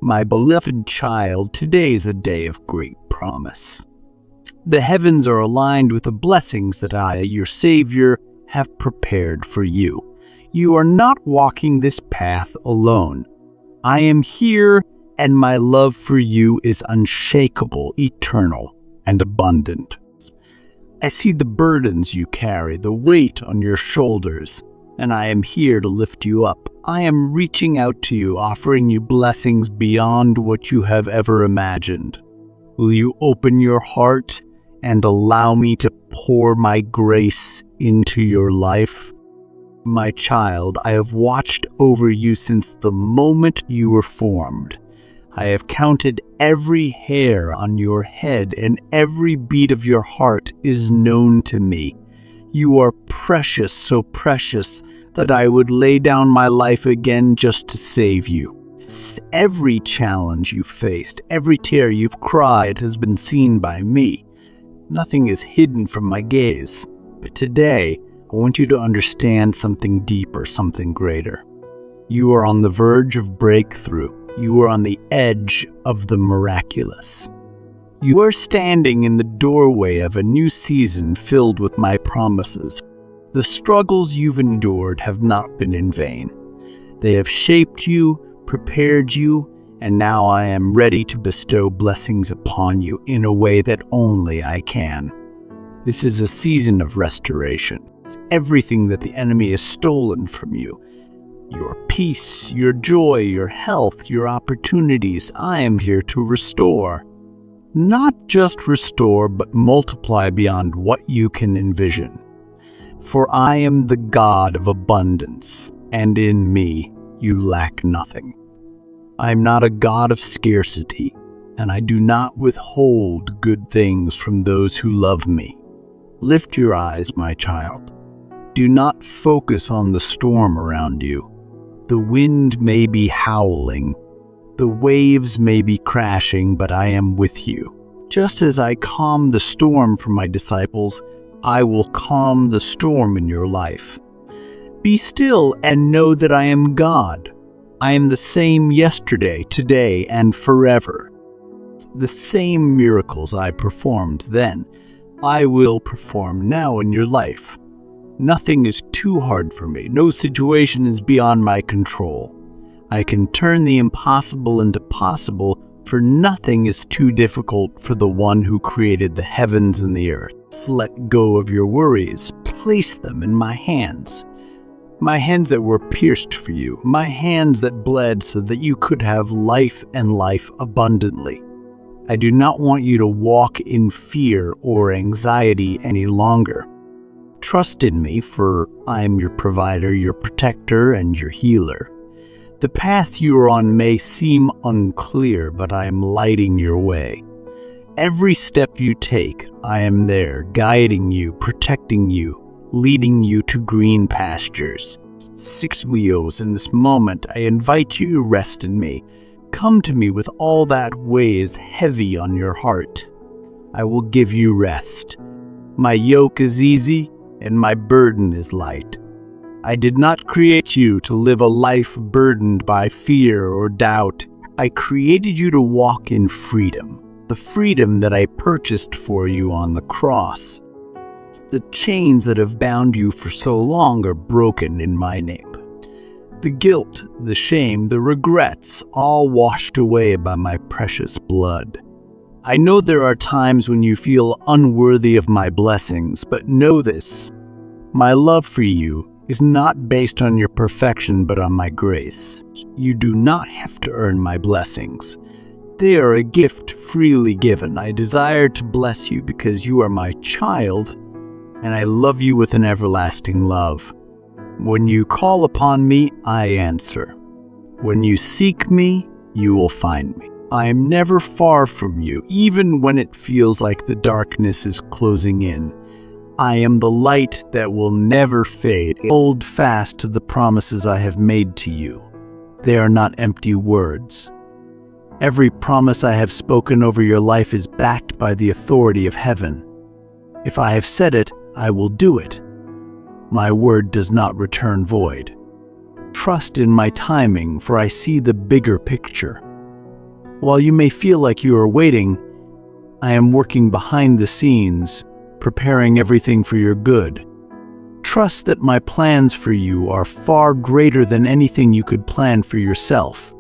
My beloved child, today is a day of great promise. The heavens are aligned with the blessings that I, your Savior, have prepared for you. You are not walking this path alone. I am here, and my love for you is unshakable, eternal, and abundant. I see the burdens you carry, the weight on your shoulders, and I am here to lift you up. I am reaching out to you, offering you blessings beyond what you have ever imagined. Will you open your heart and allow me to pour my grace into your life? My child, I have watched over you since the moment you were formed. I have counted every hair on your head, and every beat of your heart is known to me. You are precious, so precious, that I would lay down my life again just to save you. Every challenge you've faced, every tear you've cried has been seen by me. Nothing is hidden from my gaze. But today, I want you to understand something deeper, something greater. You are on the verge of breakthrough. You are on the edge of the miraculous. You are standing in the doorway of a new season filled with my promises. The struggles you've endured have not been in vain. They have shaped you, prepared you, and now I am ready to bestow blessings upon you in a way that only I can. This is a season of restoration. Everything that the enemy has stolen from you, your peace, your joy, your health, your opportunities, I am here to restore. Not just restore, but multiply beyond what you can envision. For I am the God of abundance, and in me you lack nothing. I am not a God of scarcity, and I do not withhold good things from those who love me. Lift your eyes, my child. Do not focus on the storm around you. The wind may be howling. The waves may be crashing, but I am with you. Just as I calm the storm for my disciples, I will calm the storm in your life. Be still and know that I am God. I am the same yesterday, today, and forever. The same miracles I performed then, I will perform now in your life. Nothing is too hard for me. No situation is beyond my control. I can turn the impossible into possible, for nothing is too difficult for the one who created the heavens and the earth. Let go of your worries. Place them in my hands. My hands that were pierced for you. My hands that bled so that you could have life and life abundantly. I do not want you to walk in fear or anxiety any longer. Trust in me, for I am your provider, your protector, and your healer. The path you are on may seem unclear, but I am lighting your way. Every step you take, I am there, guiding you, protecting you, leading you to green pastures. 6 wheels in this moment, I invite you to rest in me. Come to me with all that weighs heavy on your heart. I will give you rest. My yoke is easy, and my burden is light. I did not create you to live a life burdened by fear or doubt. I created you to walk in freedom, the freedom that I purchased for you on the cross. The chains that have bound you for so long are broken in my name. The guilt, the shame, the regrets, all washed away by my precious blood. I know there are times when you feel unworthy of my blessings, but know this. My love for you is not based on your perfection, but on my grace. You do not have to earn my blessings. They are a gift freely given. I desire to bless you because you are my child, and I love you with an everlasting love. When you call upon me, I answer. When you seek me, you will find me. I am never far from you, even when it feels like the darkness is closing in. I am the light that will never fade. Hold fast to the promises I have made to you. They are not empty words. Every promise I have spoken over your life is backed by the authority of heaven. If I have said it, I will do it. My word does not return void. Trust in my timing, for I see the bigger picture. While you may feel like you are waiting, I am working behind the scenes, preparing everything for your good. Trust that my plans for you are far greater than anything you could plan for yourself.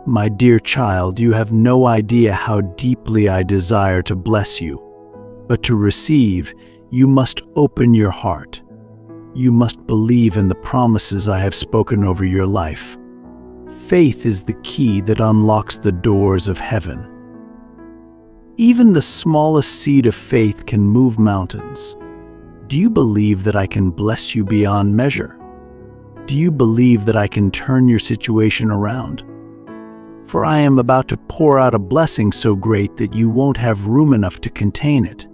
My dear child, you have no idea how deeply I desire to bless you. But to receive, you must open your heart. You must believe in the promises I have spoken over your life. Faith is the key that unlocks the doors of heaven. Even the smallest seed of faith can move mountains. Do you believe that I can bless you beyond measure? Do you believe that I can turn your situation around? For I am about to pour out a blessing so great that you won't have room enough to contain it.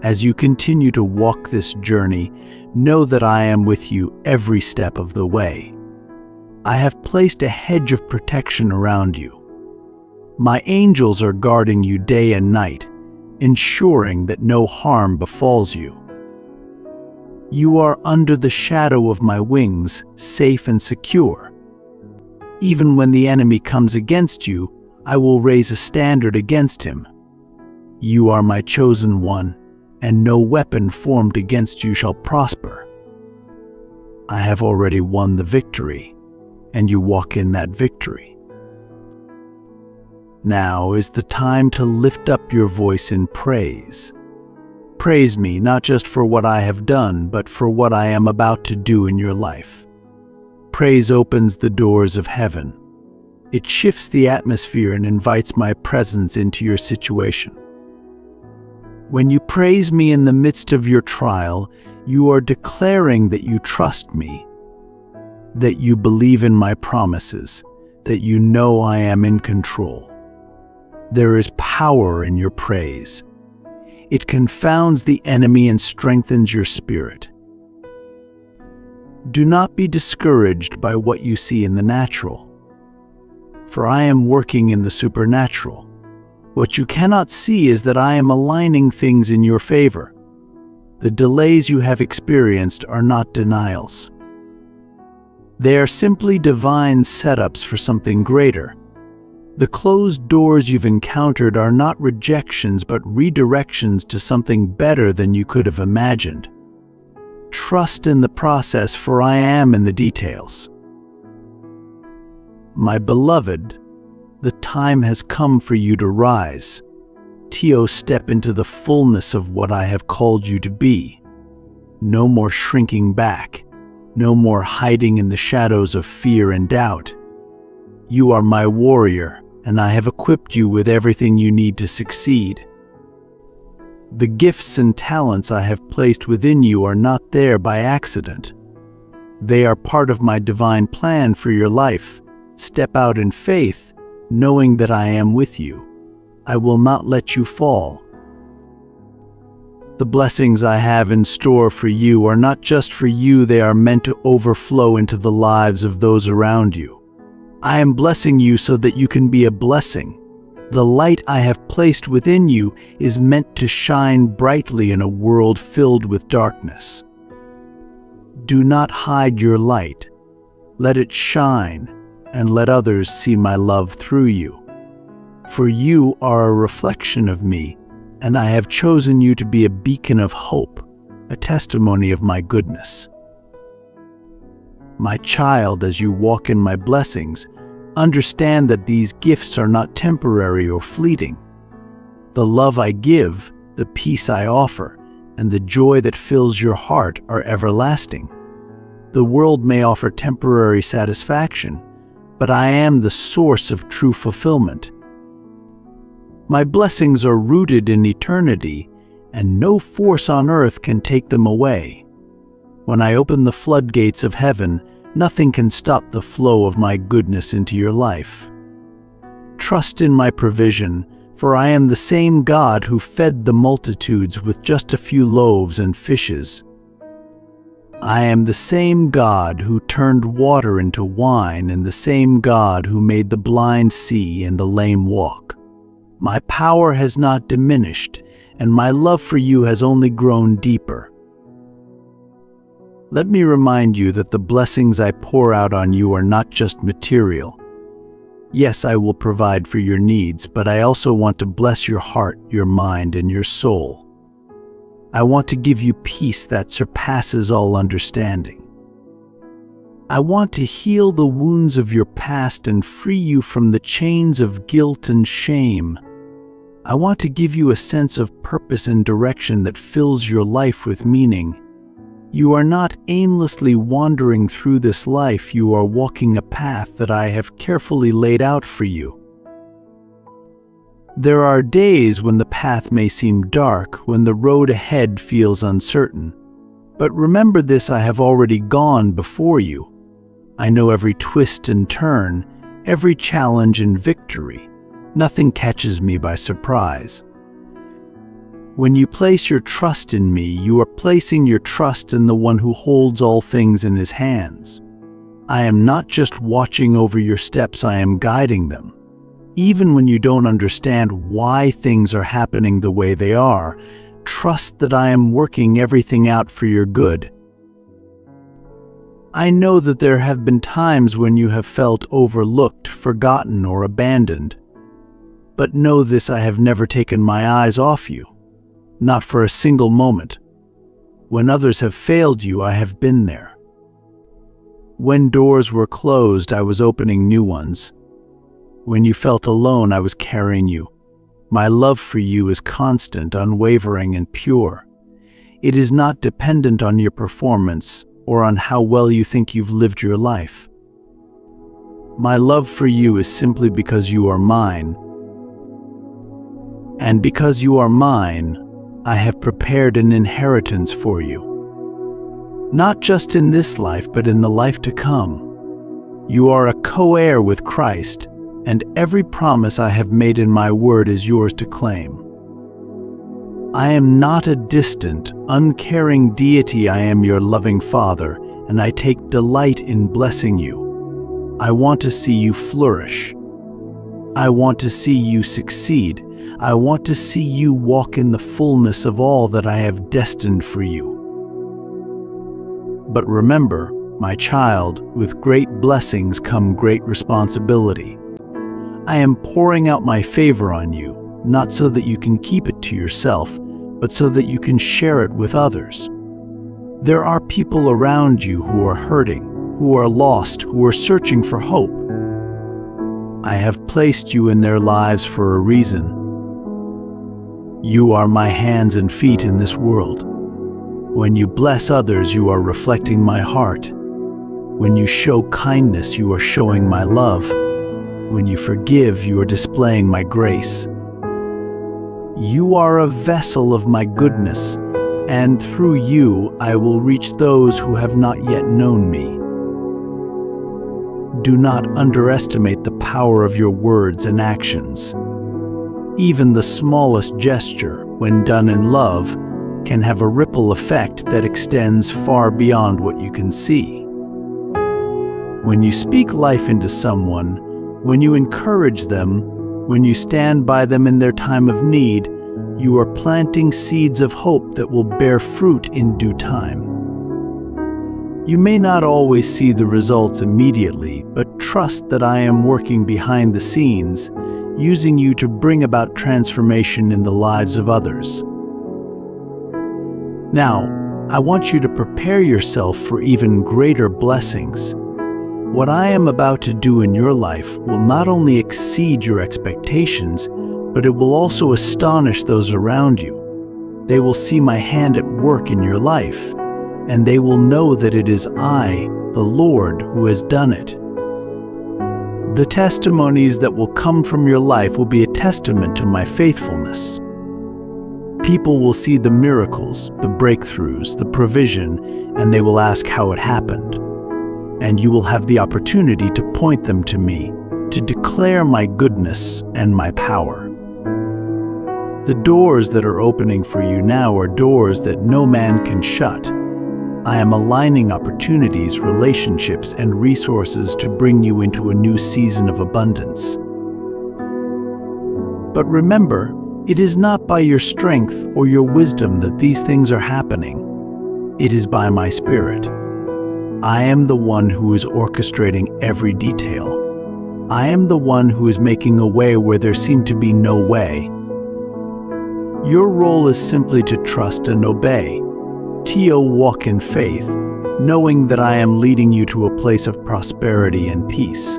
As you continue to walk this journey, know that I am with you every step of the way. I have placed a hedge of protection around you. My angels are guarding you day and night, ensuring that no harm befalls you. You are under the shadow of my wings, safe and secure. Even when the enemy comes against you, I will raise a standard against him. You are my chosen one, and no weapon formed against you shall prosper. I have already won the victory, and you walk in that victory. Now is the time to lift up your voice in praise. Praise me not just for what I have done, but for what I am about to do in your life. Praise opens the doors of heaven. It shifts the atmosphere and invites my presence into your situation. When you praise me in the midst of your trial, you are declaring that you trust me, that you believe in my promises, that you know I am in control. There is power in your praise. It confounds the enemy and strengthens your spirit. Do not be discouraged by what you see in the natural, for I am working in the supernatural. What you cannot see is that I am aligning things in your favor. The delays you have experienced are not denials. They are simply divine setups for something greater. The closed doors you've encountered are not rejections but redirections to something better than you could have imagined. Trust in the process, for I am in the details. My beloved, the time has come for you to rise. Step into the fullness of what I have called you to be. No more shrinking back. No more hiding in the shadows of fear and doubt. You are my warrior, and I have equipped you with everything you need to succeed. The gifts and talents I have placed within you are not there by accident. They are part of my divine plan for your life. Step out in faith, knowing that I am with you. I will not let you fall. The blessings I have in store for you are not just for you, they are meant to overflow into the lives of those around you. I am blessing you so that you can be a blessing. The light I have placed within you is meant to shine brightly in a world filled with darkness. Do not hide your light. Let it shine, and let others see my love through you. For you are a reflection of me, and I have chosen you to be a beacon of hope, a testimony of my goodness. My child, as you walk in my blessings, understand that these gifts are not temporary or fleeting. The love I give, the peace I offer, and the joy that fills your heart are everlasting. The world may offer temporary satisfaction, but I am the source of true fulfillment. My blessings are rooted in eternity, and no force on earth can take them away. When I open the floodgates of heaven, nothing can stop the flow of my goodness into your life. Trust in my provision, for I am the same God who fed the multitudes with just a few loaves and fishes. I am the same God who turned water into wine, and the same God who made the blind see and the lame walk. My power has not diminished, and my love for you has only grown deeper. Let me remind you that the blessings I pour out on you are not just material, Yes, I will provide for your needs, but I also want to bless your heart, your mind, and your soul. I want to give you peace that surpasses all understanding. I want to heal the wounds of your past and free you from the chains of guilt and shame. I want to give you a sense of purpose and direction that fills your life with meaning. You are not aimlessly wandering through this life, you are walking a path that I have carefully laid out for you. There are days when the path may seem dark, when the road ahead feels uncertain. But remember this, I have already gone before you. I know every twist and turn, every challenge and victory. Nothing catches me by surprise. When you place your trust in me, you are placing your trust in the one who holds all things in his hands. I am not just watching over your steps, I am guiding them. Even when you don't understand why things are happening the way they are, trust that I am working everything out for your good. I know that there have been times when you have felt overlooked, forgotten, or abandoned. But know this, I have never taken my eyes off you. Not for a single moment. When others have failed you, I have been there. When doors were closed, I was opening new ones. When you felt alone, I was carrying you. My love for you is constant, unwavering, and pure. It is not dependent on your performance or on how well you think you've lived your life. My love for you is simply because you are mine. And because you are mine, I have prepared an inheritance for you. Not just in this life, but in the life to come. You are a co-heir with Christ, and every promise I have made in my word is yours to claim. I am not a distant, uncaring deity. I am your loving Father, and I take delight in blessing you. I want to see you flourish. I want to see you succeed. I want to see you walk in the fullness of all that I have destined for you. But remember, my child, with great blessings come great responsibility. I am pouring out my favor on you, not so that you can keep it to yourself, but so that you can share it with others. There are people around you who are hurting, who are lost, who are searching for hope. I have placed you in their lives for a reason. You are my hands and feet in this world. When you bless others, you are reflecting my heart. When you show kindness, you are showing my love. When you forgive, you are displaying my grace. You are a vessel of my goodness, and through you I will reach those who have not yet known me. Do not underestimate the power of your words and actions. Even the smallest gesture, when done in love, can have a ripple effect that extends far beyond what you can see. When you speak life into someone, when you encourage them, when you stand by them in their time of need, you are planting seeds of hope that will bear fruit in due time. You may not always see the results immediately, but trust that I am working behind the scenes, using you to bring about transformation in the lives of others. Now, I want you to prepare yourself for even greater blessings. What I am about to do in your life will not only exceed your expectations, but it will also astonish those around you. They will see my hand at work in your life, and they will know that it is I, the Lord, who has done it. The testimonies that will come from your life will be a testament to my faithfulness. People will see the miracles, the breakthroughs, the provision, and they will ask how it happened. And you will have the opportunity to point them to me, to declare my goodness and my power. The doors that are opening for you now are doors that no man can shut. I am aligning opportunities, relationships, and resources to bring you into a new season of abundance. But remember, it is not by your strength or your wisdom that these things are happening. It is by my Spirit. I am the one who is orchestrating every detail. I am the one who is making a way where there seemed to be no way. Your role is simply to trust and obey. Walk in faith, knowing that I am leading you to a place of prosperity and peace.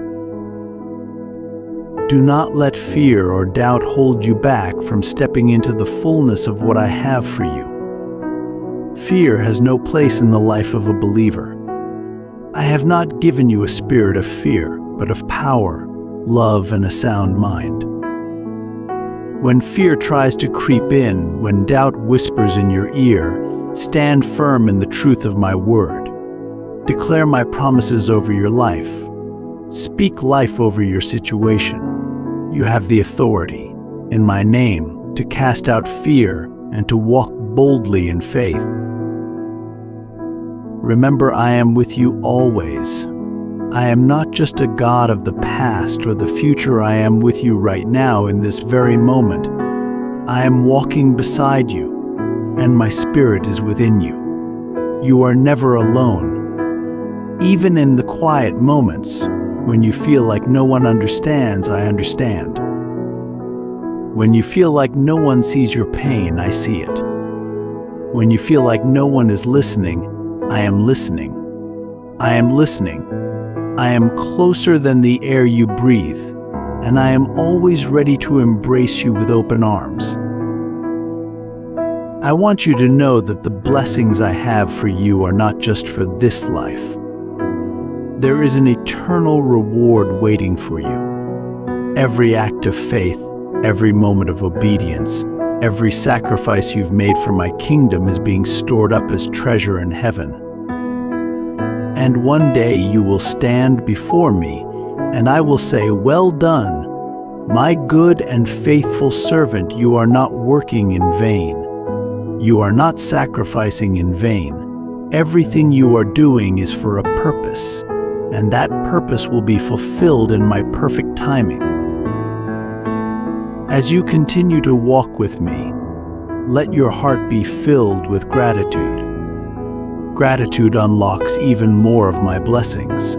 Do not let fear or doubt hold you back from stepping into the fullness of what I have for you. Fear has no place in the life of a believer. I have not given you a spirit of fear, but of power, love, and a sound mind. When fear tries to creep in, when doubt whispers in your ear, stand firm in the truth of my word. Declare my promises over your life. Speak life over your situation. You have the authority, in my name, to cast out fear and to walk boldly in faith. Remember, I am with you always. I am not just a God of the past or the future. I am with you right now in this very moment. I am walking beside you, and my spirit is within you. You are never alone. Even in the quiet moments, when you feel like no one understands, I understand. When you feel like no one sees your pain, I see it. When you feel like no one is listening, I am listening. I am listening. I am closer than the air you breathe, and I am always ready to embrace you with open arms. I want you to know that the blessings I have for you are not just for this life. There is an eternal reward waiting for you. Every act of faith, every moment of obedience, every sacrifice you've made for my kingdom is being stored up as treasure in heaven. And one day you will stand before me, and I will say, "Well done, my good and faithful servant. You are not working in vain. You are not sacrificing in vain. Everything you are doing is for a purpose, and that purpose will be fulfilled in my perfect timing." As you continue to walk with me, let your heart be filled with gratitude. Gratitude unlocks even more of my blessings.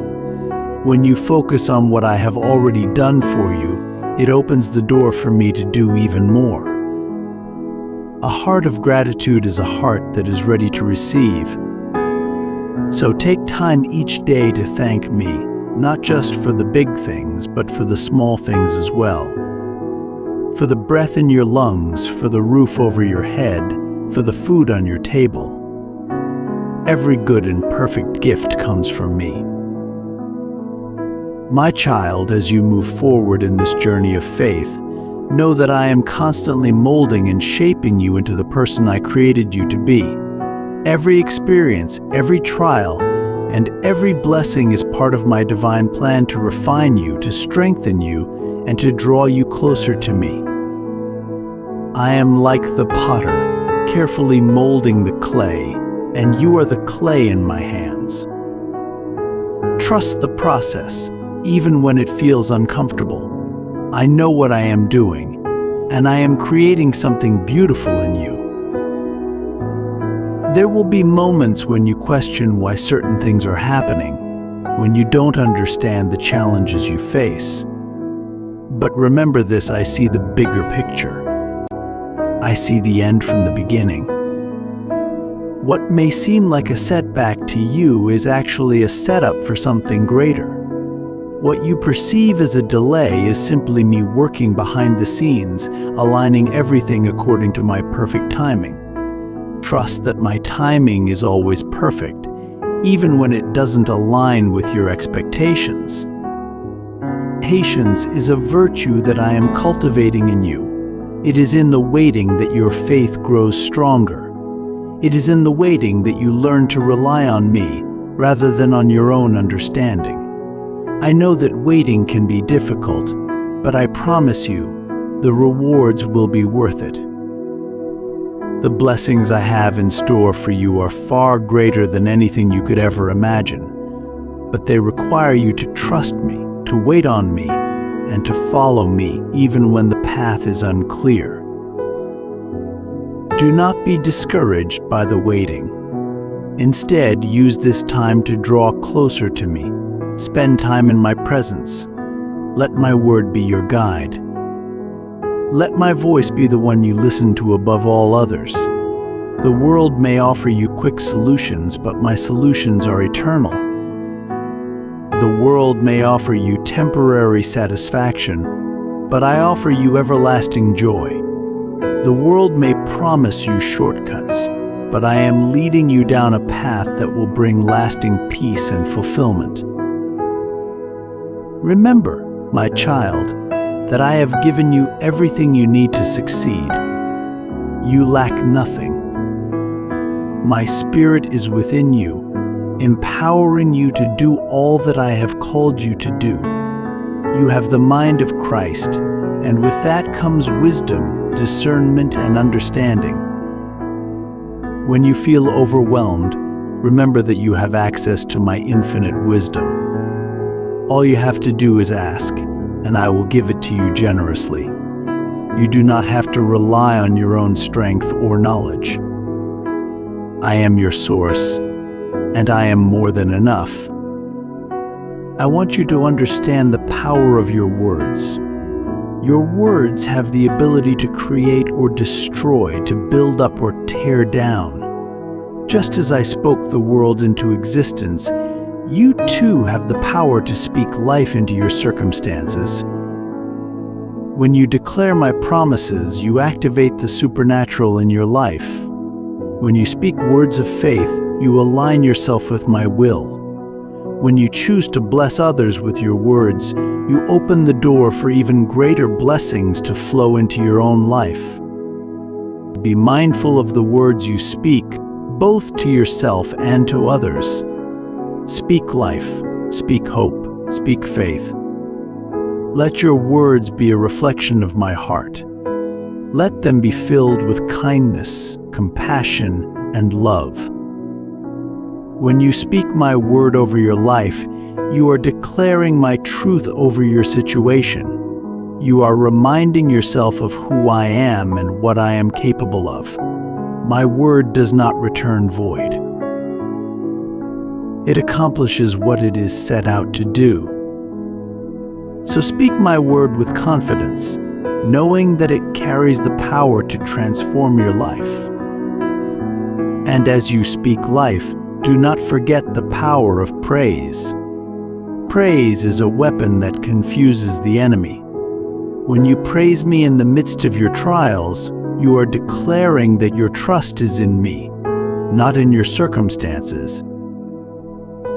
When you focus on what I have already done for you, it opens the door for me to do even more. A heart of gratitude is a heart that is ready to receive. So take time each day to thank me, not just for the big things, but for the small things as well. For the breath in your lungs, for the roof over your head, for the food on your table. Every good and perfect gift comes from me. My child, as you move forward in this journey of faith, know that I am constantly molding and shaping you into the person I created you to be. Every experience, every trial, and every blessing is part of my divine plan to refine you, to strengthen you, and to draw you closer to me. I am like the potter, carefully molding the clay, and you are the clay in my hands. Trust the process, even when it feels uncomfortable. I know what I am doing, and I am creating something beautiful in you. There will be moments when you question why certain things are happening, when you don't understand the challenges you face. But remember this, I see the bigger picture. I see the end from the beginning. What may seem like a setback to you is actually a setup for something greater. What you perceive as a delay is simply me working behind the scenes, aligning everything according to my perfect timing. Trust that my timing is always perfect, even when it doesn't align with your expectations. Patience is a virtue that I am cultivating in you. It is in the waiting that your faith grows stronger. It is in the waiting that you learn to rely on me rather than on your own understanding. I know that waiting can be difficult, but I promise you, the rewards will be worth it. The blessings I have in store for you are far greater than anything you could ever imagine, but they require you to trust me, to wait on me, and to follow me even when the path is unclear. Do not be discouraged by the waiting. Instead, use this time to draw closer to me. Spend time in my presence. Let my word be your guide. Let my voice be the one you listen to above all others. The world may offer you quick solutions, but my solutions are eternal. The world may offer you temporary satisfaction, but I offer you everlasting joy. The world may promise you shortcuts, but I am leading you down a path that will bring lasting peace and fulfillment. Remember, my child, that I have given you everything you need to succeed. You lack nothing. My Spirit is within you, empowering you to do all that I have called you to do. You have the mind of Christ, and with that comes wisdom, discernment, and understanding. When you feel overwhelmed, remember that you have access to my infinite wisdom. All you have to do is ask, and I will give it to you generously. You do not have to rely on your own strength or knowledge. I am your source, and I am more than enough. I want you to understand the power of your words. Your words have the ability to create or destroy, to build up or tear down. Just as I spoke the world into existence, you too have the power to speak life into your circumstances. When you declare my promises, you activate the supernatural in your life. When you speak words of faith, you align yourself with my will. When you choose to bless others with your words, you open the door for even greater blessings to flow into your own life. Be mindful of the words you speak, both to yourself and to others. Speak life, speak hope, speak faith. Let your words be a reflection of my heart. Let them be filled with kindness, compassion, and love. When you speak my word over your life, you are declaring my truth over your situation. You are reminding yourself of who I am and what I am capable of. My word does not return void. It accomplishes what it is set out to do. So speak my word with confidence, knowing that it carries the power to transform your life. And as you speak life, do not forget the power of praise. Praise is a weapon that confuses the enemy. When you praise me in the midst of your trials, you are declaring that your trust is in me, not in your circumstances.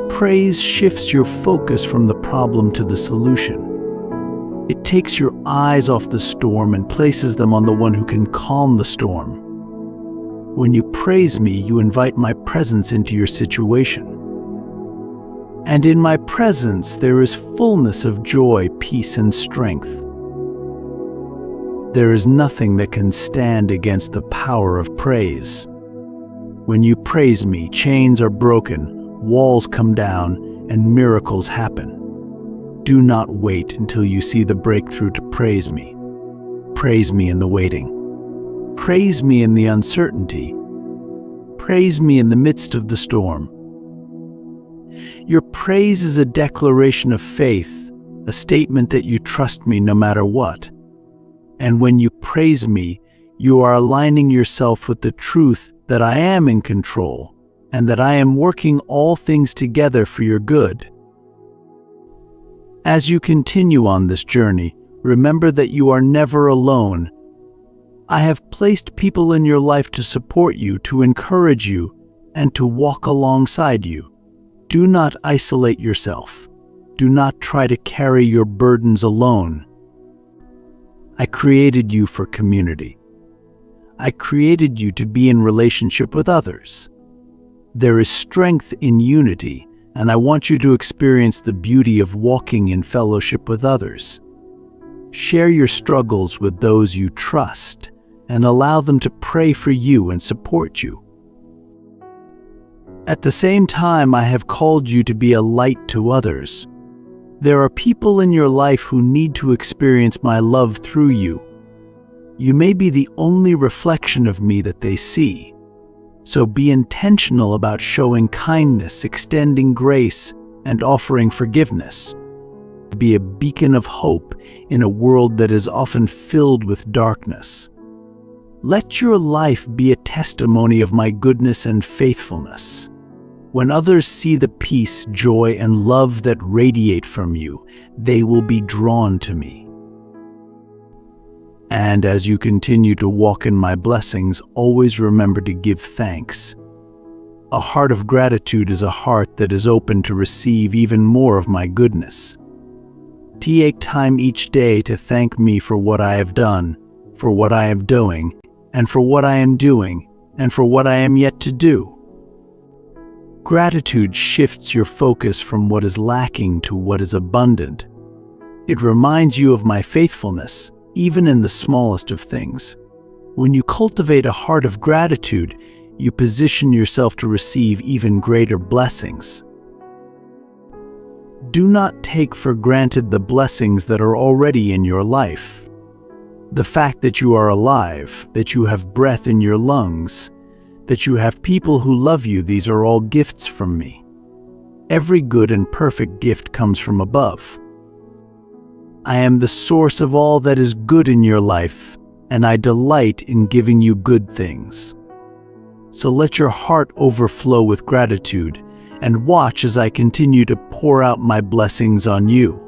Praise shifts your focus from the problem to the solution. It takes your eyes off the storm and places them on the one who can calm the storm. When you praise me, you invite my presence into your situation. And in my presence, there is fullness of joy, peace, and strength. There is nothing that can stand against the power of praise. When you praise me, chains are broken, walls come down, and miracles happen. Do not wait until you see the breakthrough to praise me. Praise me in the waiting. Praise me in the uncertainty. Praise me in the midst of the storm. Your praise is a declaration of faith, a statement that you trust me no matter what. And when you praise me, you are aligning yourself with the truth that I am in control and that I am working all things together for your good. As you continue on this journey, remember that you are never alone. I have placed people in your life to support you, to encourage you, and to walk alongside you. Do not isolate yourself. Do not try to carry your burdens alone. I created you for community. I created you to be in relationship with others. There is strength in unity, and I want you to experience the beauty of walking in fellowship with others. Share your struggles with those you trust, and allow them to pray for you and support you. At the same time, I have called you to be a light to others. There are people in your life who need to experience my love through you. You may be the only reflection of me that they see. So be intentional about showing kindness, extending grace, and offering forgiveness. be a beacon of hope in a world that is often filled with darkness. Let your life be a testimony of my goodness and faithfulness. When others see the peace, joy, and love that radiate from you, they will be drawn to me. And as you continue to walk in my blessings, always remember to give thanks. A heart of gratitude is a heart that is open to receive even more of my goodness. Take time each day to thank me for what I have done, for what I am doing, and for what I am doing, and for what I am yet to do. Gratitude shifts your focus from what is lacking to what is abundant. It reminds you of my faithfulness, even in the smallest of things. When you cultivate a heart of gratitude, you position yourself to receive even greater blessings. Do not take for granted the blessings that are already in your life. The fact that you are alive, that you have breath in your lungs, that you have people who love you, these are all gifts from me. Every good and perfect gift comes from above. I am the source of all that is good in your life, and I delight in giving you good things. So let your heart overflow with gratitude, and watch as I continue to pour out my blessings on you.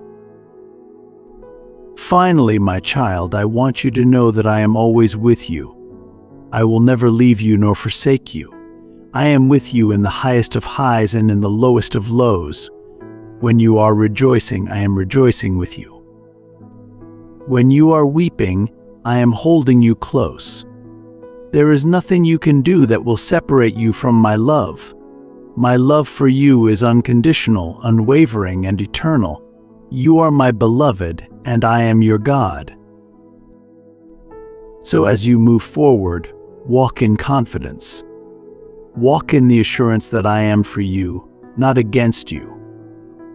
Finally, my child, I want you to know that I am always with you. I will never leave you nor forsake you. I am with you in the highest of highs and in the lowest of lows. When you are rejoicing, I am rejoicing with you. When you are weeping, I am holding you close. There is nothing you can do that will separate you from my love. My love for you is unconditional, unwavering, and eternal. You are my beloved, and I am your God. So as you move forward, walk in confidence. Walk in the assurance that I am for you, not against you.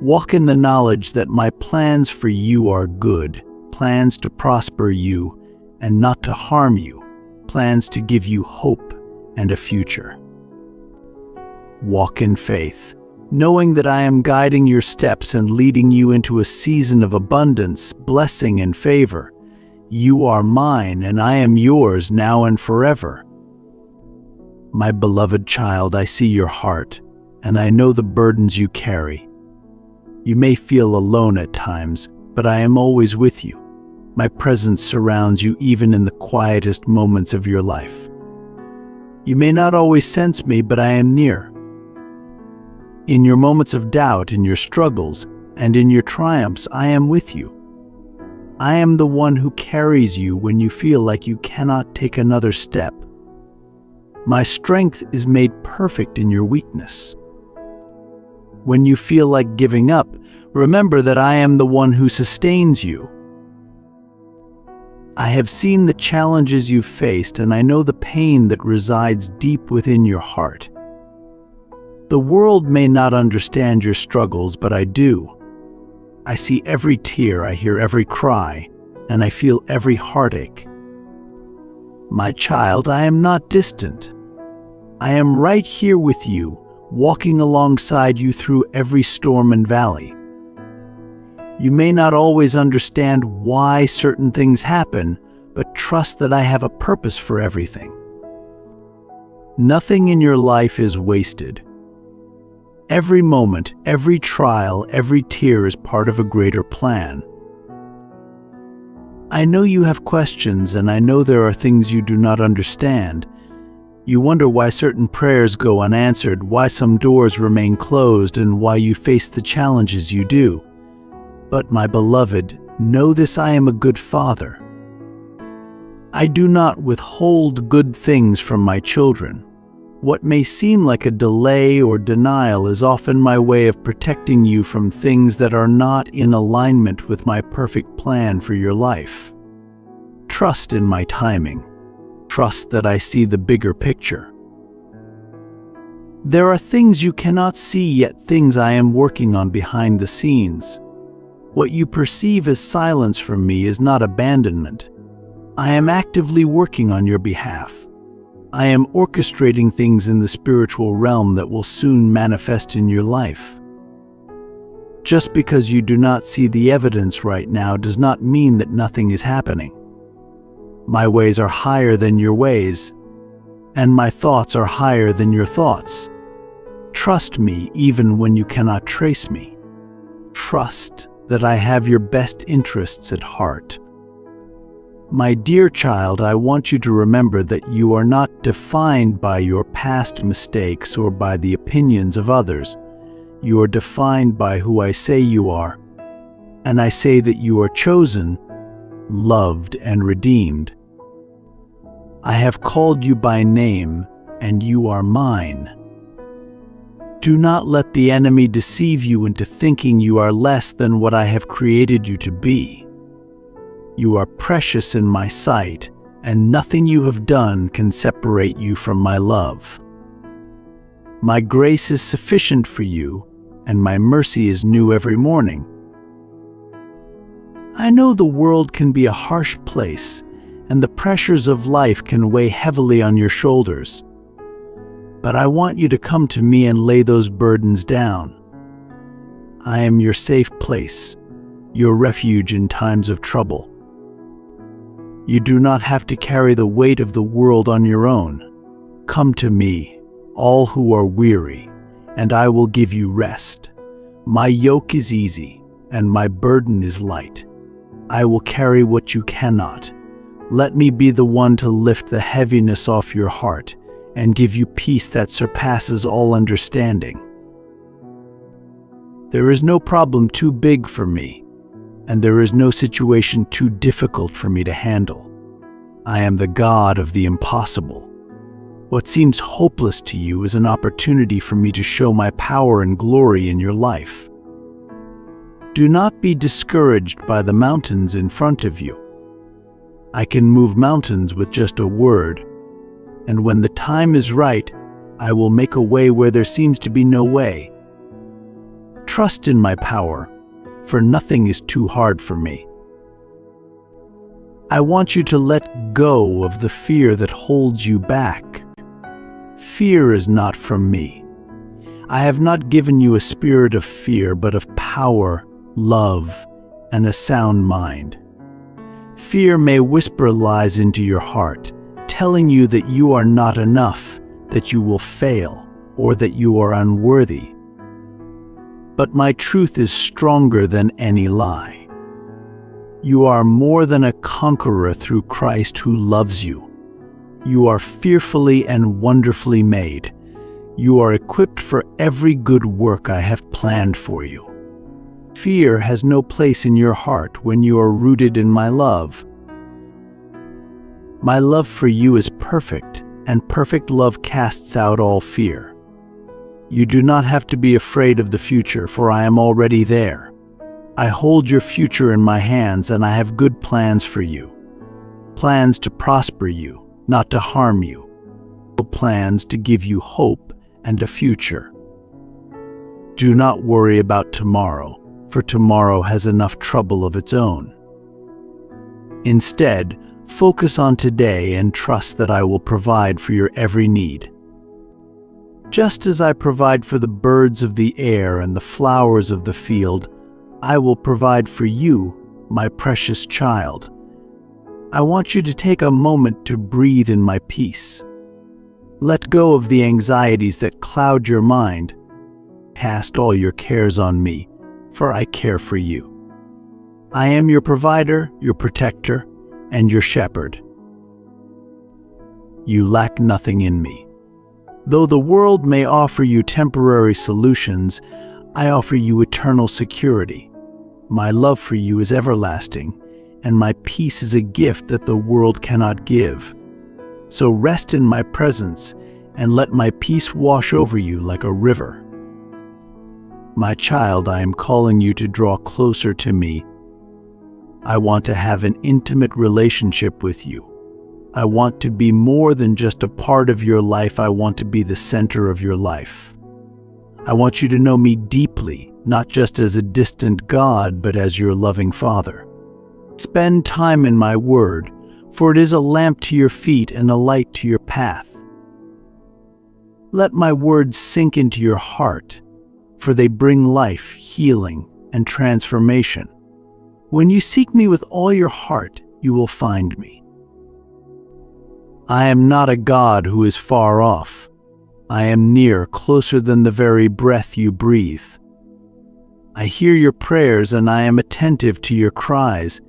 Walk in the knowledge that my plans for you are good, plans to prosper you and not to harm you, plans to give you hope and a future. Walk in faith, knowing that I am guiding your steps and leading you into a season of abundance, blessing, and favor. You are mine, and I am yours now and forever. My beloved child, I see your heart, and I know the burdens you carry. You may feel alone at times, but I am always with you. My presence surrounds you even in the quietest moments of your life. You may not always sense me, but I am near. In your moments of doubt, in your struggles, and in your triumphs, I am with you. I am the one who carries you when you feel like you cannot take another step. My strength is made perfect in your weakness. When you feel like giving up, remember that I am the one who sustains you. I have seen the challenges you've faced, and I know the pain that resides deep within your heart. The world may not understand your struggles, but I do. I see every tear, I hear every cry, and I feel every heartache. My child, I am not distant. I am right here with you, walking alongside you through every storm and valley. You may not always understand why certain things happen, but trust that I have a purpose for everything. Nothing in your life is wasted. Every moment, every trial, every tear is part of a greater plan. I know you have questions, and I know there are things you do not understand. You wonder why certain prayers go unanswered, why some doors remain closed, and why you face the challenges you do. But my beloved, know this: I am a good father. I do not withhold good things from my children. What may seem like a delay or denial is often my way of protecting you from things that are not in alignment with my perfect plan for your life. Trust in my timing. Trust that I see the bigger picture. There are things you cannot see, yet things I am working on behind the scenes. What you perceive as silence from me is not abandonment. I am actively working on your behalf. I am orchestrating things in the spiritual realm that will soon manifest in your life. Just because you do not see the evidence right now does not mean that nothing is happening. My ways are higher than your ways, and my thoughts are higher than your thoughts. Trust me even when you cannot trace me. Trust that I have your best interests at heart. My dear child, I want you to remember that you are not defined by your past mistakes or by the opinions of others. You are defined by who I say you are, and I say that you are chosen, loved, and redeemed. I have called you by name, and you are mine. Do not let the enemy deceive you into thinking you are less than what I have created you to be. You are precious in my sight, and nothing you have done can separate you from my love. My grace is sufficient for you, and my mercy is new every morning. I know the world can be a harsh place, and the pressures of life can weigh heavily on your shoulders. But I want you to come to me and lay those burdens down. I am your safe place, your refuge in times of trouble. You do not have to carry the weight of the world on your own. Come to me, all who are weary, and I will give you rest. My yoke is easy, and my burden is light. I will carry what you cannot. Let me be the one to lift the heaviness off your heart and give you peace that surpasses all understanding. There is no problem too big for me, and there is no situation too difficult for me to handle. I am the God of the impossible. What seems hopeless to you is an opportunity for me to show my power and glory in your life. Do not be discouraged by the mountains in front of you. I can move mountains with just a word, and when the time is right, I will make a way where there seems to be no way. Trust in my power, for nothing is too hard for me. I want you to let go of the fear that holds you back. Fear is not from me. I have not given you a spirit of fear, but of power, love, and a sound mind. Fear may whisper lies into your heart, telling you that you are not enough, that you will fail, or that you are unworthy. But my truth is stronger than any lie. You are more than a conqueror through Christ who loves you. You are fearfully and wonderfully made. You are equipped for every good work I have planned for you. Fear has no place in your heart when you are rooted in my love. My love for you is perfect, and perfect love casts out all fear. You do not have to be afraid of the future, for I am already there. I hold your future in my hands, and I have good plans for you. Plans to prosper you, not to harm you. Plans to give you hope and a future. Do not worry about tomorrow, for tomorrow has enough trouble of its own. Instead, focus on today and trust that I will provide for your every need. Just as I provide for the birds of the air and the flowers of the field, I will provide for you, my precious child. I want you to take a moment to breathe in my peace. Let go of the anxieties that cloud your mind. Cast all your cares on me, for I care for you. I am your provider, your protector, and your shepherd. You lack nothing in me. Though the world may offer you temporary solutions, I offer you eternal security. My love for you is everlasting, and my peace is a gift that the world cannot give. So rest in my presence, and let my peace wash over you like a river. My child, I am calling you to draw closer to me. I want to have an intimate relationship with you. I want to be more than just a part of your life. I want to be the center of your life. I want you to know me deeply, not just as a distant God, but as your loving Father. Spend time in my word, for it is a lamp to your feet and a light to your path. Let my words sink into your heart, for they bring life, healing, and transformation. When you seek me with all your heart, you will find me. I am not a God who is far off. I am near, closer than the very breath you breathe. I hear your prayers and I am attentive to your cries.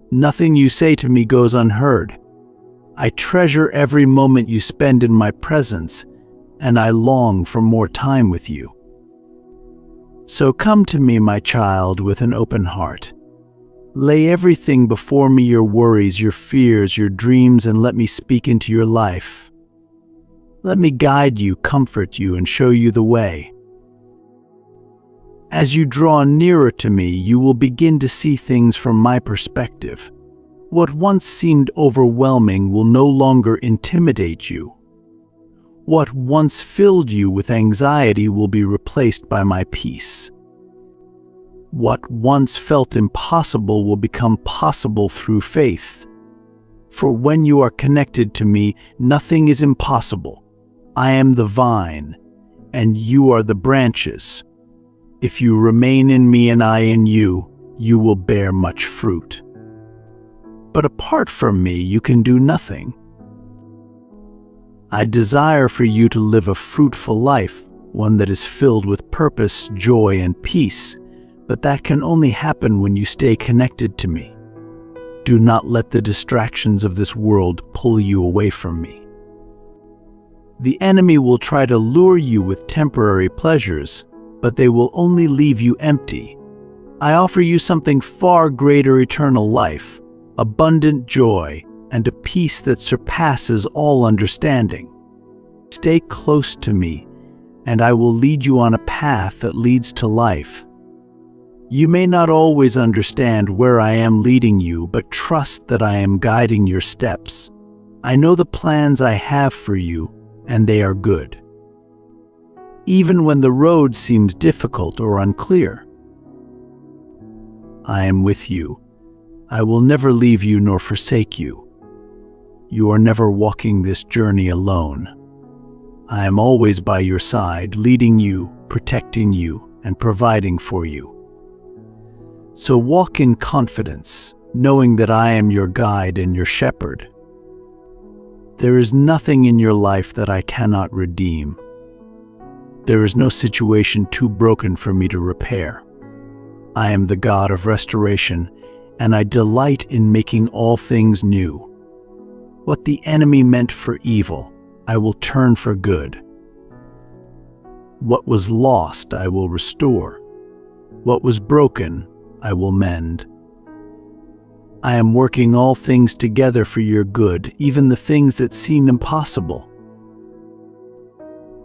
Nothing you say to me goes unheard. I treasure every moment you spend in my presence, and I long for more time with you. So come to me, my child, with an open heart. Lay everything before me, your worries, your fears, your dreams, and let me speak into your life. Let me guide you, comfort you, and show you the way. As you draw nearer to me, you will begin to see things from my perspective. What once seemed overwhelming will no longer intimidate you. What once filled you with anxiety will be replaced by my peace. What once felt impossible will become possible through faith. For when you are connected to me, nothing is impossible. I am the vine, and you are the branches. If you remain in me and I in you, you will bear much fruit. But apart from me, you can do nothing. I desire for you to live a fruitful life, one that is filled with purpose, joy, and peace, but that can only happen when you stay connected to me. Do not let the distractions of this world pull you away from me. The enemy will try to lure you with temporary pleasures, but they will only leave you empty. I offer you something far greater: eternal life, abundant joy, and a peace that surpasses all understanding. Stay close to me, and I will lead you on a path that leads to life. You may not always understand where I am leading you, but trust that I am guiding your steps. I know the plans I have for you, and they are good. Even when the road seems difficult or unclear, I am with you. I will never leave you nor forsake you. You are never walking this journey alone. I am always by your side, leading you, protecting you, and providing for you. So walk in confidence, knowing that I am your guide and your shepherd. There is nothing in your life that I cannot redeem. There is no situation too broken for me to repair. I am the God of restoration, and I delight in making all things new. What the enemy meant for evil, I will turn for good. What was lost, I will restore. What was broken, I will mend. I am working all things together for your good, even the things that seem impossible.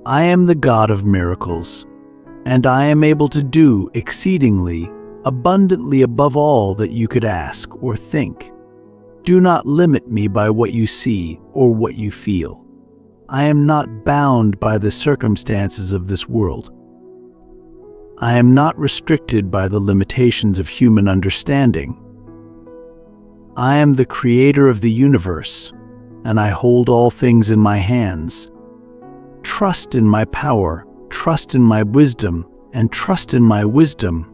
I am the God of miracles, and I am able to do exceedingly, abundantly above all that you could ask or think. Do not limit me by what you see or what you feel. I am not bound by the circumstances of this world. I am not restricted by the limitations of human understanding. I am the creator of the universe, and I hold all things in my hands. Trust in my power, trust in my wisdom, and trust in my wisdom,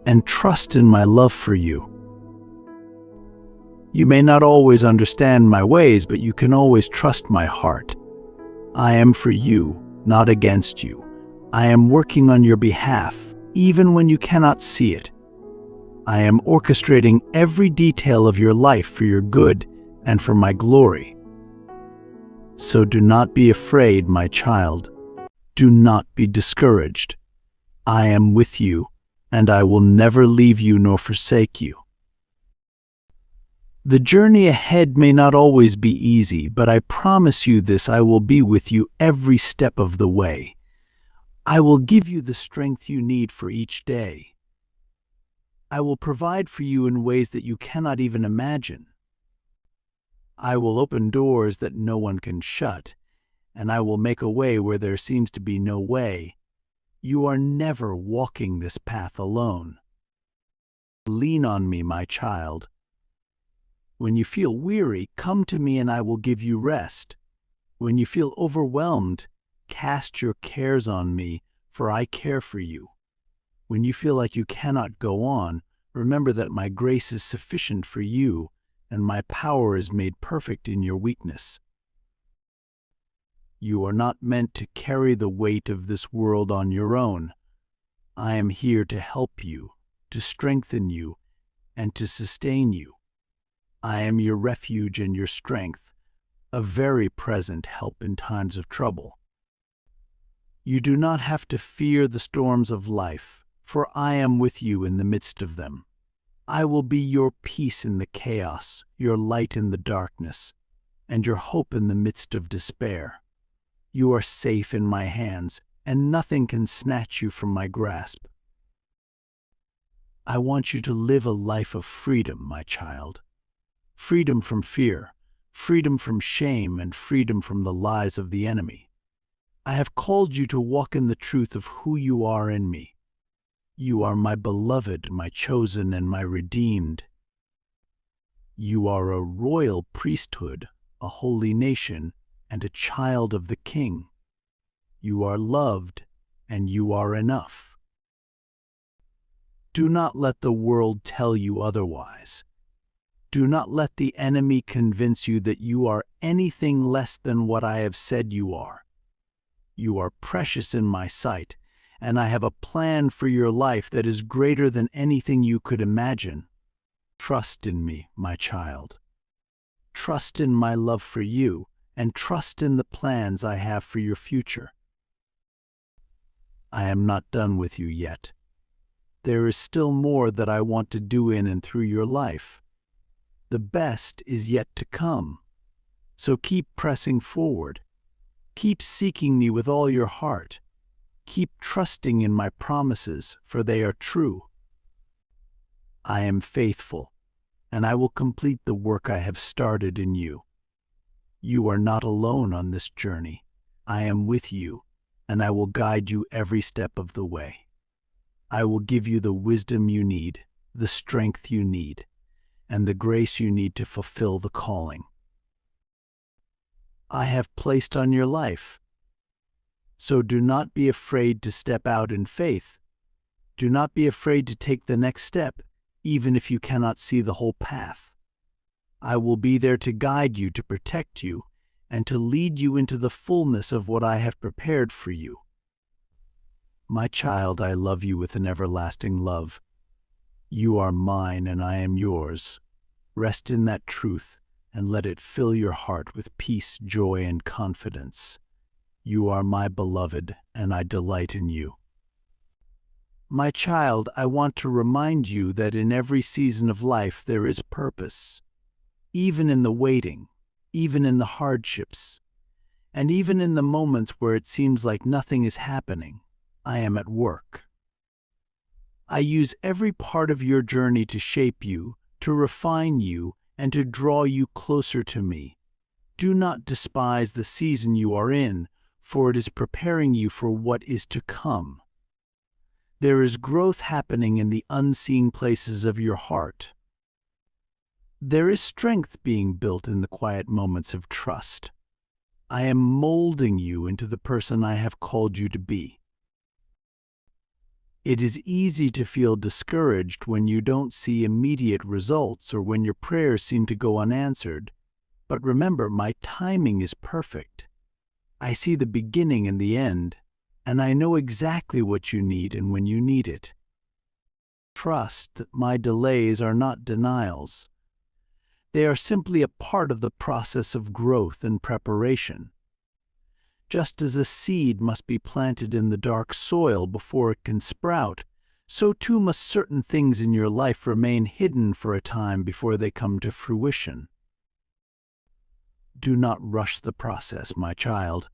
and trust in my love for you. You may not always understand my ways, but you can always trust my heart. I am for you, not against you. I am working on your behalf, even when you cannot see it. I am orchestrating every detail of your life for your good and for my glory. So do not be afraid, my child. Do not be discouraged. I am with you, and I will never leave you nor forsake you. The journey ahead may not always be easy, but I promise you this: I will be with you every step of the way. I will give you the strength you need for each day. I will provide for you in ways that you cannot even imagine. I will open doors that no one can shut, and I will make a way where there seems to be no way. You are never walking this path alone. Lean on me, my child. When you feel weary, come to me and I will give you rest. When you feel overwhelmed, cast your cares on me, for I care for you. When you feel like you cannot go on, remember that my grace is sufficient for you, and my power is made perfect in your weakness. You are not meant to carry the weight of this world on your own. I am here to help you, to strengthen you, and to sustain you. I am your refuge and your strength, a very present help in times of trouble. You do not have to fear the storms of life, for I am with you in the midst of them. I will be your peace in the chaos, your light in the darkness, and your hope in the midst of despair. You are safe in my hands, and nothing can snatch you from my grasp. I want you to live a life of freedom, my child. Freedom from fear, freedom from shame, and freedom from the lies of the enemy. I have called you to walk in the truth of who you are in me. You are my beloved, my chosen, and my redeemed. You are a royal priesthood, a holy nation, and a child of the King. You are loved, and you are enough. Do not let the world tell you otherwise. Do not let the enemy convince you that you are anything less than what I have said you are. You are precious in my sight, and I have a plan for your life that is greater than anything you could imagine. Trust in me, my child. Trust in my love for you, and trust in the plans I have for your future. I am not done with you yet. There is still more that I want to do in and through your life. The best is yet to come. So keep pressing forward. Keep seeking me with all your heart. Keep trusting in my promises, for they are true. I am faithful, and I will complete the work I have started in you. You are not alone on this journey. I am with you, and I will guide you every step of the way. I will give you the wisdom you need, the strength you need, and the grace you need to fulfill the calling I have placed on your life. So do not be afraid to step out in faith. Do not be afraid to take the next step, even if you cannot see the whole path. I will be there to guide you, to protect you, and to lead you into the fullness of what I have prepared for you. My child, I love you with an everlasting love. You are mine and I am yours. Rest in that truth and let it fill your heart with peace, joy, and confidence. You are my beloved, and I delight in you. My child, I want to remind you that in every season of life there is purpose. Even in the waiting, even in the hardships, and even in the moments where it seems like nothing is happening, I am at work. I use every part of your journey to shape you, to refine you, and to draw you closer to me. Do not despise the season you are in, for it is preparing you for what is to come. There is growth happening in the unseen places of your heart. There is strength being built in the quiet moments of trust. I am molding you into the person I have called you to be. It is easy to feel discouraged when you don't see immediate results or when your prayers seem to go unanswered. But remember, my timing is perfect. I see the beginning and the end, and I know exactly what you need and when you need it. Trust that my delays are not denials. They are simply a part of the process of growth and preparation. Just as a seed must be planted in the dark soil before it can sprout, so too must certain things in your life remain hidden for a time before they come to fruition. Do not rush the process, my child.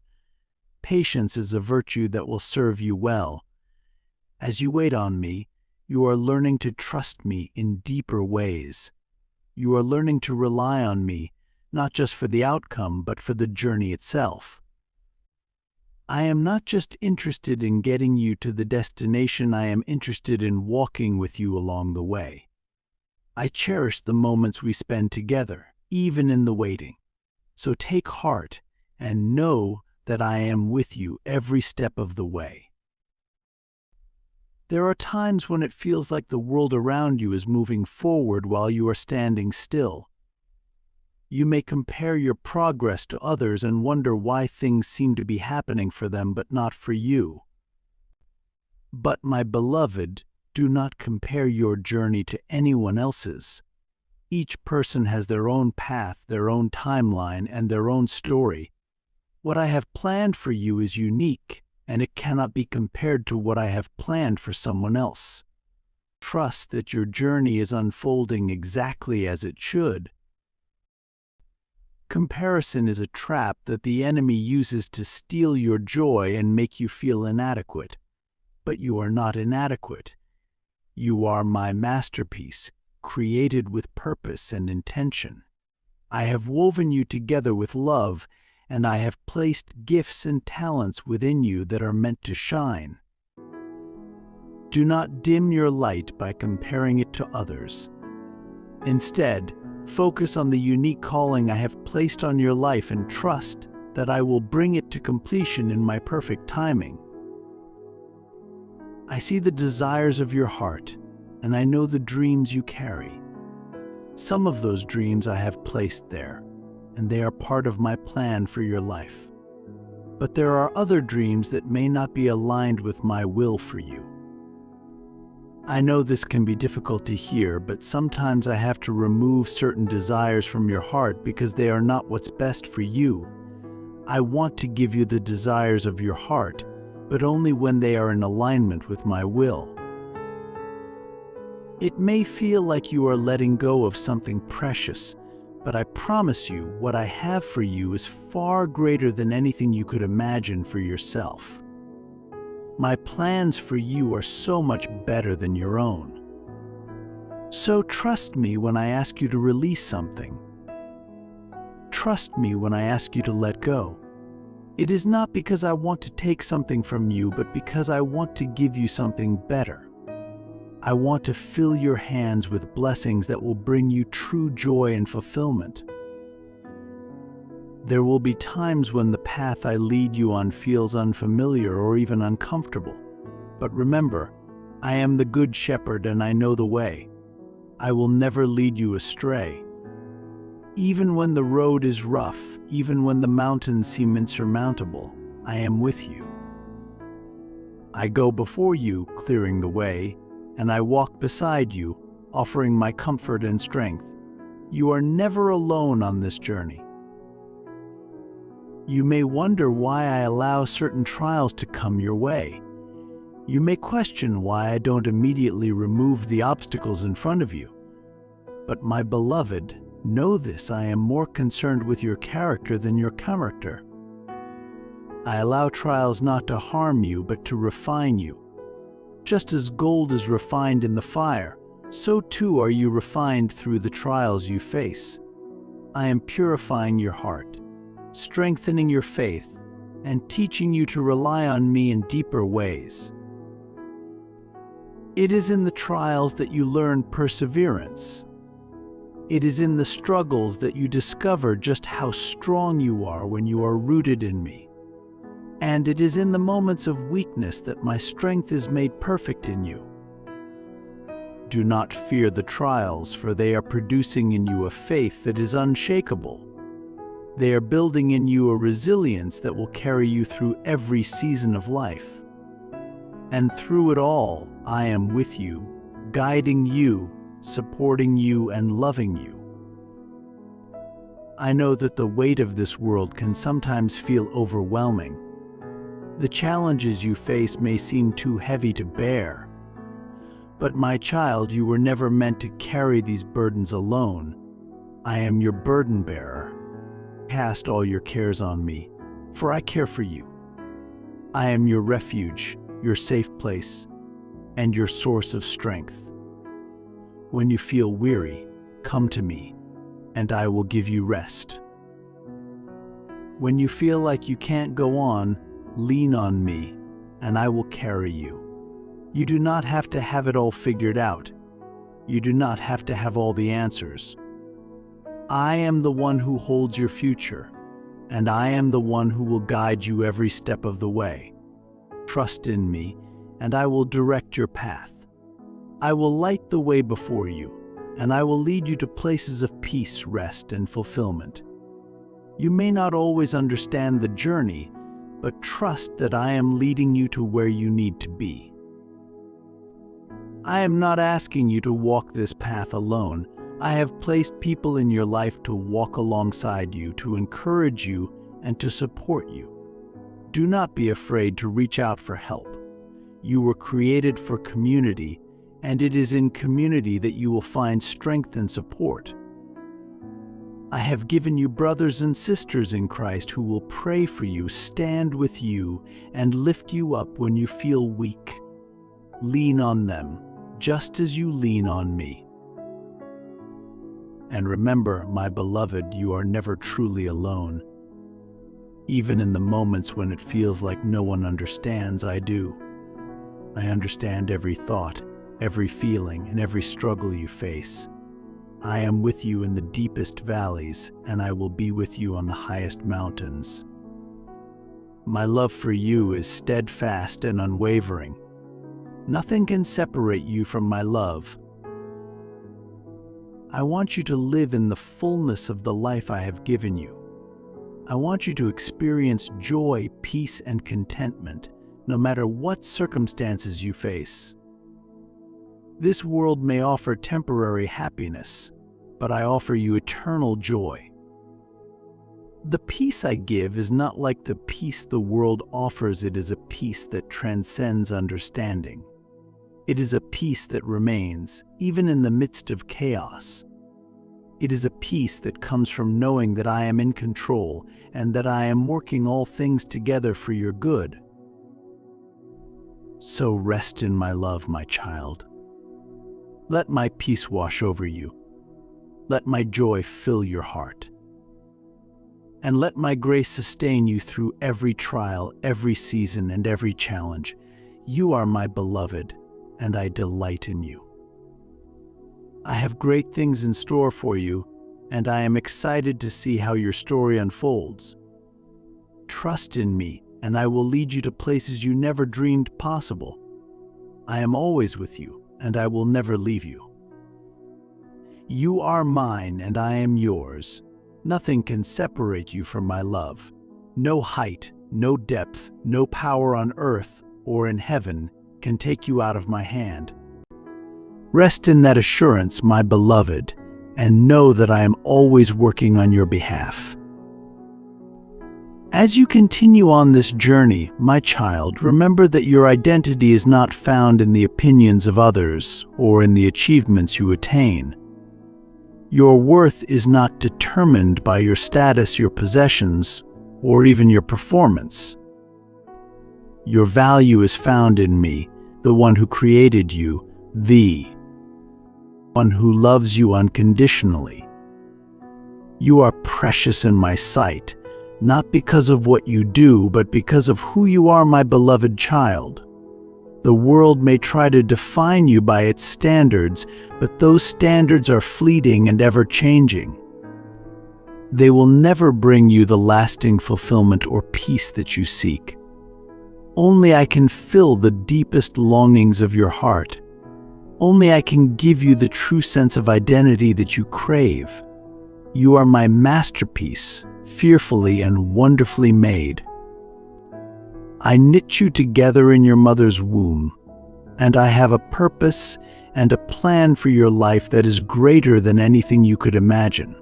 Patience is a virtue that will serve you well. As you wait on me, you are learning to trust me in deeper ways. You are learning to rely on me, not just for the outcome, but for the journey itself. I am not just interested in getting you to the destination, I am interested in walking with you along the way. I cherish the moments we spend together, even in the waiting. So take heart and know that I am with you every step of the way. There are times when it feels like the world around you is moving forward while you are standing still. You may compare your progress to others and wonder why things seem to be happening for them but not for you. But, my beloved, do not compare your journey to anyone else's. Each person has their own path, their own timeline, and their own story. What I have planned for you is unique, and it cannot be compared to what I have planned for someone else. Trust that your journey is unfolding exactly as it should. Comparison is a trap that the enemy uses to steal your joy and make you feel inadequate. But you are not inadequate. You are my masterpiece, created with purpose and intention. I have woven you together with love, and I have placed gifts and talents within you that are meant to shine. Do not dim your light by comparing it to others. Instead, focus on the unique calling I have placed on your life and trust that I will bring it to completion in my perfect timing. I see the desires of your heart, and I know the dreams you carry. Some of those dreams I have placed there, and they are part of my plan for your life. But there are other dreams that may not be aligned with my will for you. I know this can be difficult to hear, but sometimes I have to remove certain desires from your heart because they are not what's best for you. I want to give you the desires of your heart, but only when they are in alignment with my will. It may feel like you are letting go of something precious, but I promise you, what I have for you is far greater than anything you could imagine for yourself. My plans for you are so much better than your own. So trust me when I ask you to release something. Trust me when I ask you to let go. It is not because I want to take something from you, but because I want to give you something better. I want to fill your hands with blessings that will bring you true joy and fulfillment. There will be times when the path I lead you on feels unfamiliar or even uncomfortable. But remember, I am the Good Shepherd and I know the way. I will never lead you astray. Even when the road is rough, even when the mountains seem insurmountable, I am with you. I go before you, clearing the way, and I walk beside you, offering my comfort and strength. You are never alone on this journey. You may wonder why I allow certain trials to come your way. You may question why I don't immediately remove the obstacles in front of you. But my beloved, know this: I am more concerned with your character than your character. I allow trials not to harm you, but to refine you. Just as gold is refined in the fire, so too are you refined through the trials you face. I am purifying your heart, strengthening your faith, and teaching you to rely on me in deeper ways. It is in the trials that you learn perseverance. It is in the struggles that you discover just how strong you are when you are rooted in me. And it is in the moments of weakness that my strength is made perfect in you. Do not fear the trials, for they are producing in you a faith that is unshakable. They are building in you a resilience that will carry you through every season of life. And through it all, I am with you, guiding you, supporting you, and loving you. I know that the weight of this world can sometimes feel overwhelming. The challenges you face may seem too heavy to bear. But my child, you were never meant to carry these burdens alone. I am your burden bearer. Cast all your cares on me, for I care for you. I am your refuge, your safe place, and your source of strength. When you feel weary, come to me, and I will give you rest. When you feel like you can't go on, lean on me, and I will carry you. You do not have to have it all figured out. You do not have to have all the answers. I am the one who holds your future, and I am the one who will guide you every step of the way. Trust in me, and I will direct your path. I will light the way before you, and I will lead you to places of peace, rest, and fulfillment. You may not always understand the journey, but trust that I am leading you to where you need to be. I am not asking you to walk this path alone. I have placed people in your life to walk alongside you, to encourage you, and to support you. Do not be afraid to reach out for help. You were created for community, and it is in community that you will find strength and support. I have given you brothers and sisters in Christ who will pray for you, stand with you, and lift you up when you feel weak. Lean on them, just as you lean on me. And remember, my beloved, you are never truly alone. Even in the moments when it feels like no one understands, I do. I understand every thought, every feeling, and every struggle you face. I am with you in the deepest valleys, and I will be with you on the highest mountains. My love for you is steadfast and unwavering. Nothing can separate you from my love. I want you to live in the fullness of the life I have given you. I want you to experience joy, peace, and contentment, no matter what circumstances you face. This world may offer temporary happiness, but I offer you eternal joy. The peace I give is not like the peace the world offers. It is a peace that transcends understanding. It is a peace that remains, even in the midst of chaos. It is a peace that comes from knowing that I am in control and that I am working all things together for your good. So rest in my love, my child. Let my peace wash over you. Let my joy fill your heart. And let my grace sustain you through every trial, every season, and every challenge. You are my beloved, and I delight in you. I have great things in store for you, and I am excited to see how your story unfolds. Trust in me, and I will lead you to places you never dreamed possible. I am always with you, and I will never leave you. You are mine, and I am yours. Nothing can separate you from my love. No height, no depth, no power on earth or in heaven can take you out of my hand. Rest in that assurance, my beloved, and know that I am always working on your behalf. As you continue on this journey, my child, remember that your identity is not found in the opinions of others or in the achievements you attain. Your worth is not determined by your status, your possessions, or even your performance. Your value is found in me, the one who created you, the one who loves you unconditionally. You are precious in my sight, not because of what you do, but because of who you are, my beloved child. The world may try to define you by its standards, but those standards are fleeting and ever-changing. They will never bring you the lasting fulfillment or peace that you seek. Only I can fill the deepest longings of your heart. Only I can give you the true sense of identity that you crave. You are my masterpiece, fearfully and wonderfully made. I knit you together in your mother's womb, and I have a purpose and a plan for your life that is greater than anything you could imagine.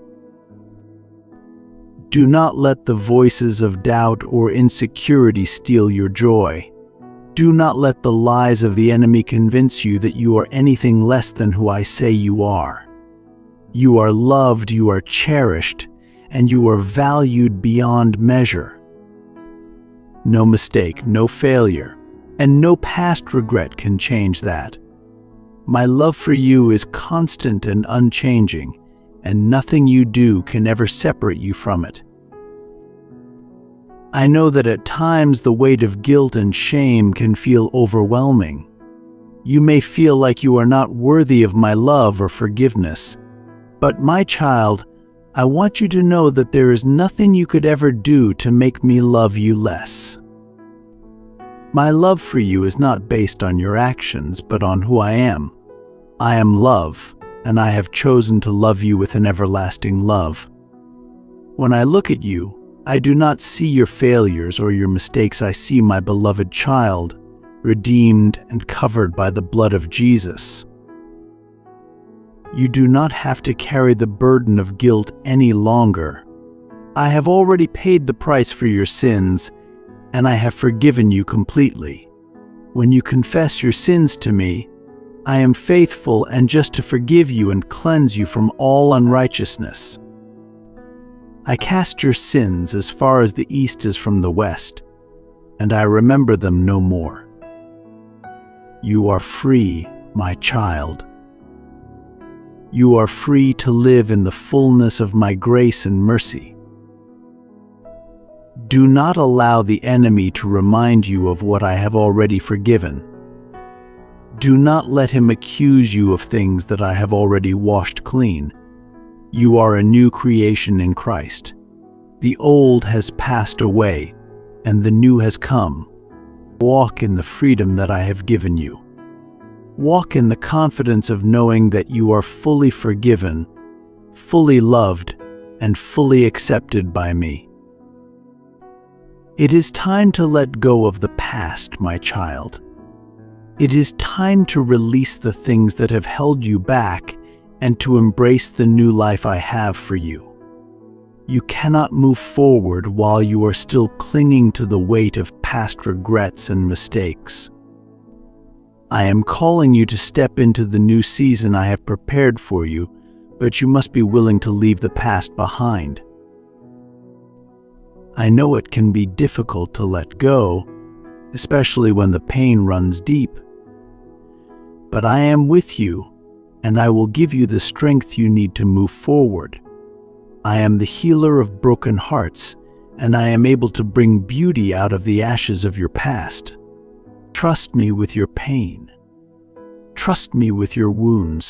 Do not let the voices of doubt or insecurity steal your joy. Do not let the lies of the enemy convince you that you are anything less than who I say you are. You are loved, you are cherished, and you are valued beyond measure. No mistake, no failure, and no past regret can change that. My love for you is constant and unchanging, and nothing you do can ever separate you from it. I know that at times the weight of guilt and shame can feel overwhelming. You may feel like you are not worthy of my love or forgiveness. But my child, I want you to know that there is nothing you could ever do to make me love you less. My love for you is not based on your actions, but on who I am. I am love, and I have chosen to love you with an everlasting love. When I look at you, I do not see your failures or your mistakes. I see my beloved child, redeemed and covered by the blood of Jesus. You do not have to carry the burden of guilt any longer. I have already paid the price for your sins, and I have forgiven you completely. When you confess your sins to me, I am faithful and just to forgive you and cleanse you from all unrighteousness. I cast your sins as far as the east is from the west, and I remember them no more. You are free, my child. You are free to live in the fullness of my grace and mercy. Do not allow the enemy to remind you of what I have already forgiven. Do not let him accuse you of things that I have already washed clean. You are a new creation in Christ. The old has passed away, and the new has come. Walk in the freedom that I have given you. Walk in the confidence of knowing that you are fully forgiven, fully loved, and fully accepted by me. It is time to let go of the past, my child. It is time to release the things that have held you back and to embrace the new life I have for you. You cannot move forward while you are still clinging to the weight of past regrets and mistakes. I am calling you to step into the new season I have prepared for you, but you must be willing to leave the past behind. I know it can be difficult to let go, especially when the pain runs deep. But I am with you, and I will give you the strength you need to move forward. I am the healer of broken hearts, and I am able to bring beauty out of the ashes of your past. Trust me with your pain. Trust me with your wounds.